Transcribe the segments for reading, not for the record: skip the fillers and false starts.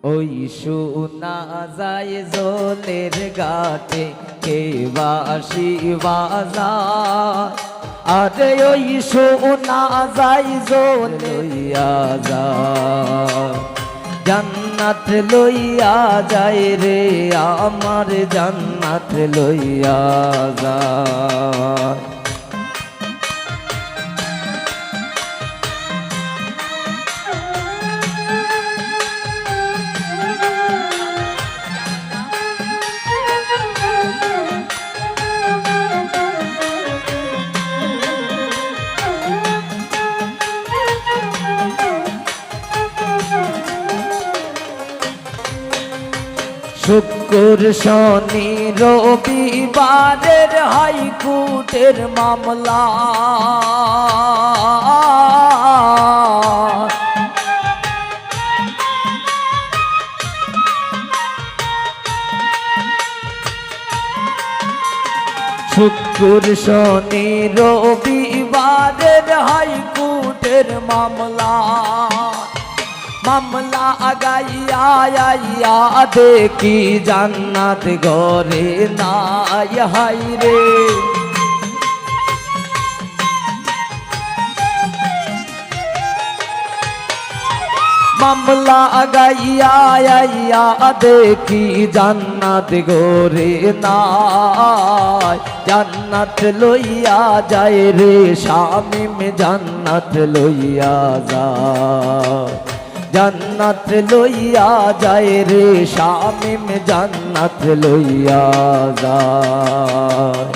ওই শোনা যায় জলের ঘাটে কে বাঁশি বাজায়, আরে ওই শোনা যায় জল লইয়া যায়, জান্নাত লইয়া যায় রে আমার জান্নাত লইয়া যায়। শুক্র শনি রবিবারের হাইকোর্টের মামলা, শুক্র শনি রবিবারের হাইকোর্টের মামলা, মামলা আগাইয়া আইয়া দেখি জান্নাত ঘরে নাই হাই রে, মামলা আগাইয়া আইয়া দেখি জান্নাত ঘরে নাই, জান্নাত লইয়া যায় রে শামিম জান্নাত লইয়া যায়, জান্নাত লইয়া যায় রে শামিম জান্নাত লইয়া যায়।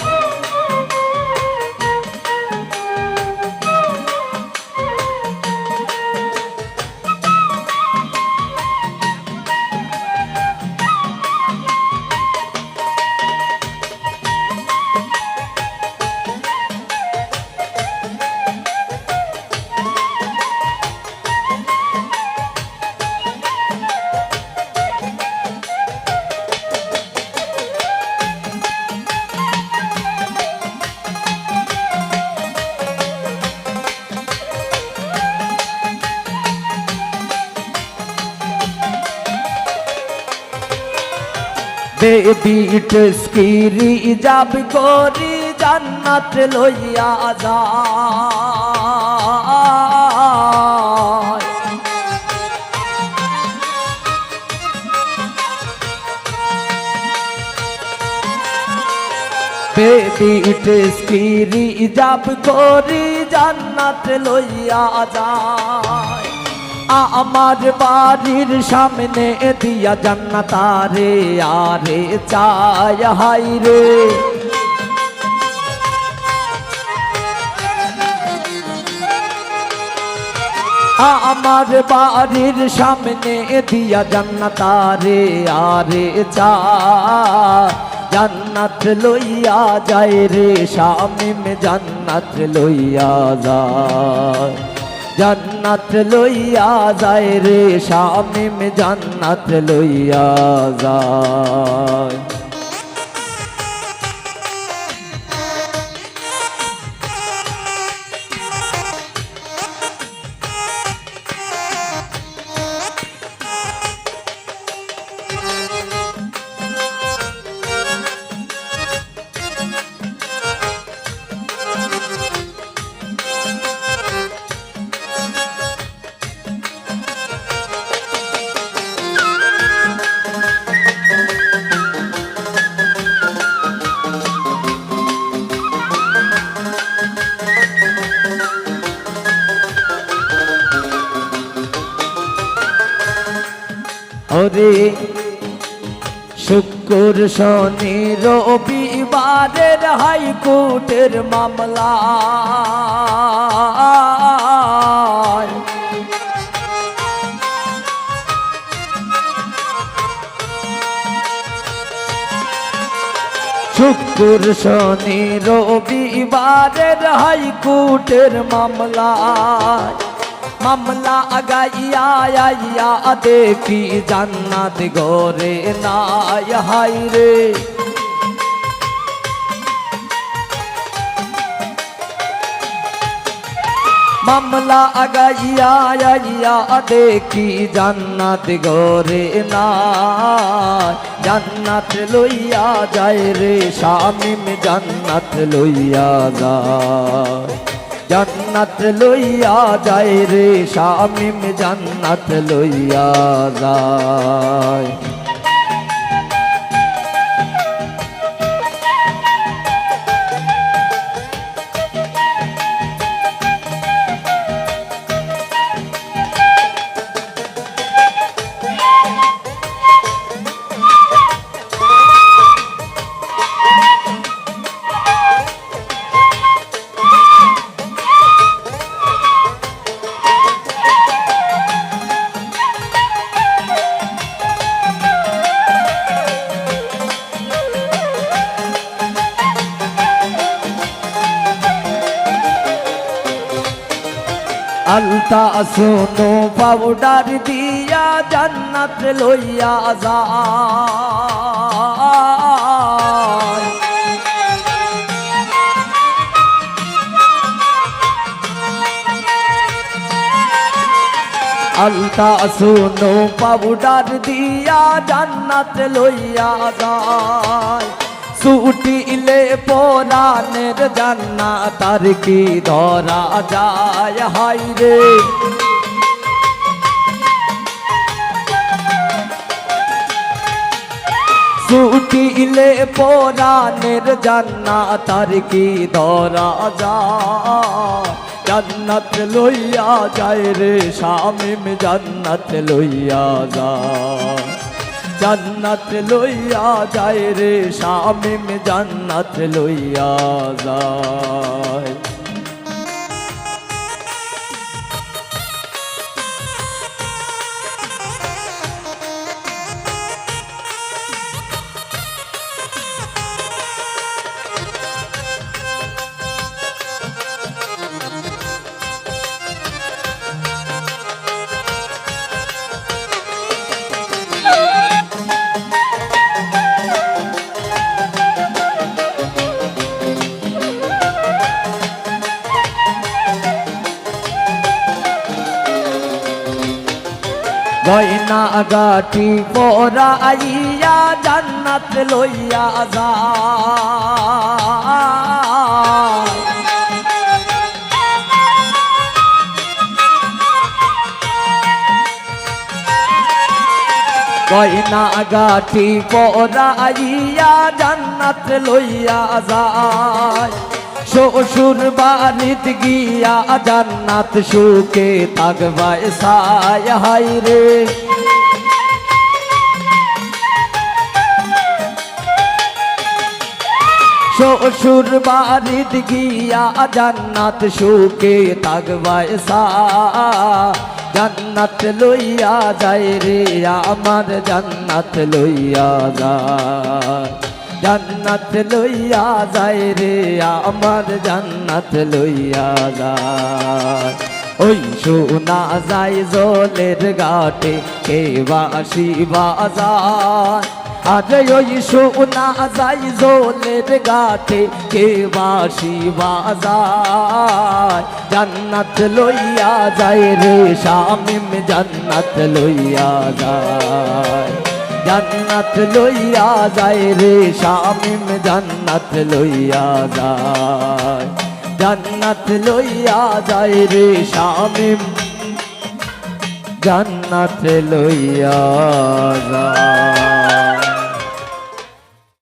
বেবি টেস্কিরি যাব করি জান্নাত লইয়া যায়, বেবি টেস্কিরি যাব করি জান্নাত লইয়া যায়, আমার বাড়ির সামনে দিয়া জান্নাত আরে আরে চায় হাই রে, আমার বাড়ির সামনে দিয়া জান্নাত আরে আরে চায়, জান্নাত লইয়া যায় রে শামিম জান্নাত লইয়া যায়, জান্নাত লইয়া যায় রে শামিম জান্নাত লইয়া যায়। ওরে শুক্র শনি রবিবারের হাইকোর্টের মামলা, শুক্র শনি রবিবারের হাইকোর্টের মামলা, মামলা আগাইয়া আইয়া দেখি জান্নাত ঘরে নাই হাই রে, মামলা আগাইয়া আইয়া দেখি জান্নাত গরে না জান্নাত লইয়া যায় রে শামিম জান্নাত লইয়া যায় জান্নাত লইয়া যায় রে শামিম জান্নাত লইয়া যায় আলতা সোনো পাউডার দিয়া জান্নাত লইয়া যায় আলতা সোনো পাউডার দিয়া জান্নাত লইয়া যায় ছুটিলে পরাণের জান্নাত আর কি ধরা যায় হাই রে ছুটিলে পরাণের জান্নাত আর কি ধরা যায় জান্নাত লইয়া যায় রে শামিম জান্নাত লইয়া যায় জান্নাত লইয়া যায় রে শামিম জান্নাত লইয়া যায় গয়না গাটি পরাইয়া জান্নাত লইয়া যায় গয়না গাটি পরাইয়া জান্নাত লইয়া যায় শ্বশুর বাড়িতে গিয়া জান্নাত সুখে থাকবায় সায় হাই রে শ্বশুর বাড়িতে গিয়া জান্নাত সুখে থাকবায় সায় জান্নাত লইয়া যায় রে আমার জান্নাত লইয়া যায় জান্নাত লইয়া যায় রে আমার জান্নাত লইয়া যায় ওই শোনা যায় জলের ঘাটে কে বাঁশি বাজায় আরে ওই শোনা যায় জলের ঘাটে কে বাঁশি বাজায় জান্নাত লইয়া যায় রে শামিম জান্নাত লইয়া যায় জান্নাত লইয়া যায় রে শামিম জান্নাত লইয়া যায় জান্নাত লইয়া যায় রে শামিম জান্নাত লইয়া যায়।